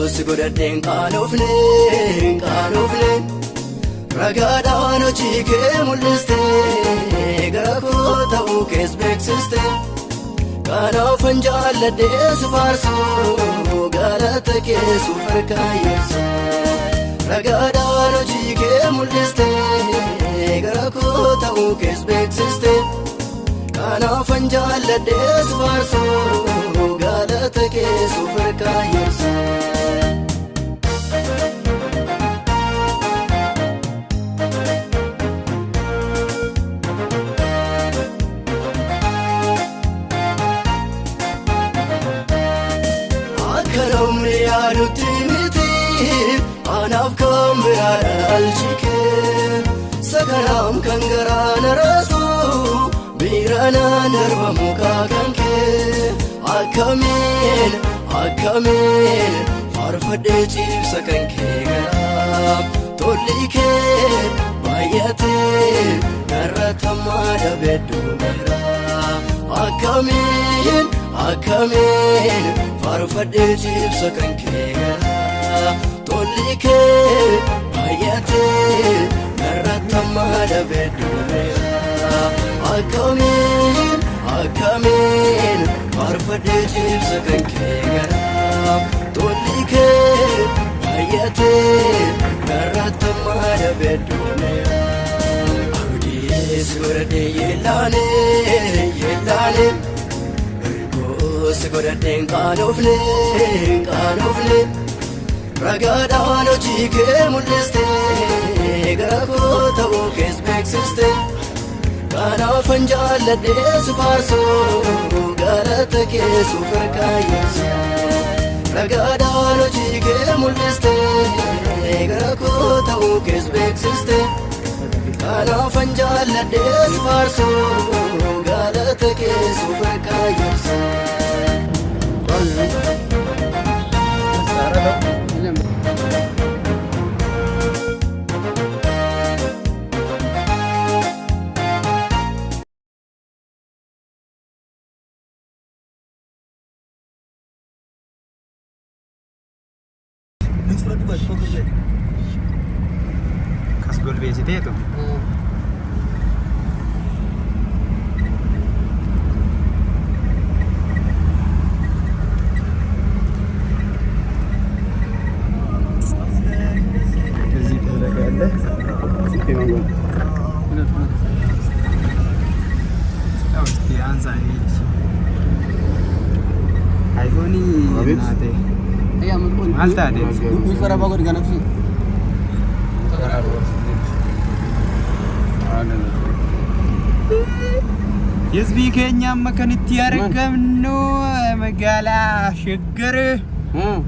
sigodadeen qaanofne ragaadhaan hojii kee mul'iste gara koo ta'uu kees beeksiste kanaafan jaalladhee si faarsu galata kee suuf harkaayessu ragaadhaan hojii kee mul'iste gara koo ta'uu kees beeksiste kanaafan jaalladhee si faarsu galata kee suuf harkaayessu Nuti miti anaaf kan biraa alchike sagaram kan garaan raasu biiraan darbamu kan kee akkamiin faarfadhee ciibsa kan kee garaam tolli kee baay'atee narratammaa dhabedduu miraa akkamiin faarfadhee ciibsa kan kee garaa tolli kee baay'atee narratammaa dhabedduu miraa akkamiin faarfadhee ciibsa kan kee garaa tolli kee baay'atee narratammaa dhabedduu miraa abdii si godhadhee yeellaane sigodadeen qaanofne ragaadhaan hojii kee mul'iste gara koo ta'uu kees beeksiste kanaafan jaalladhee si faarsu galata kee suuf harkaayessu ragaadhaan hojii kee mul'iste gara koo ta'uu kees beeksiste kanaafan jaalladhee si faarsu galata kee suuf harkaayessu Kas golbeessitee tu. Alta deh. Suara bagus di kanan sih. Yazbi Kenya makan tiargamno magala shaggar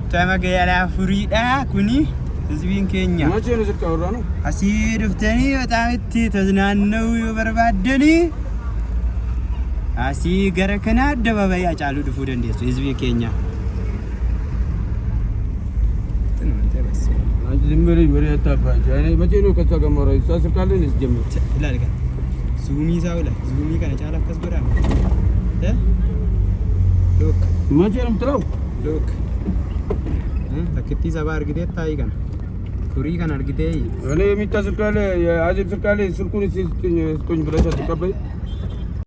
ta magala Furida kuni yazbi Kenya መቼ ነው ዝቅ አወራ ነው አሲር ፍተኒ በጣም ተዝናነው ይበርባደኒ አሲ ገረከና አደባባይ ያጫሉ ድፉ ደንዴሱ yazbi Kenya ዝምሪ ወሬ አታባጅ እኔ መቼ ነው ከዛ ገመረ ይሳስካለን እስጀምር ላልጋ ዙሚ ሳውላ ዙሚ ካለ ጫላ ከስበራ ሎክ መቼ ነው የምትለው ሎክ ለክቲ ዘባር ግዴታ ታይጋን ኩሪ ካን አርግዴ እኔ የሚታስካለ የአጀብ ስልካለ ስልኩን ሲስጥኝ ብለሽ አትቀበይ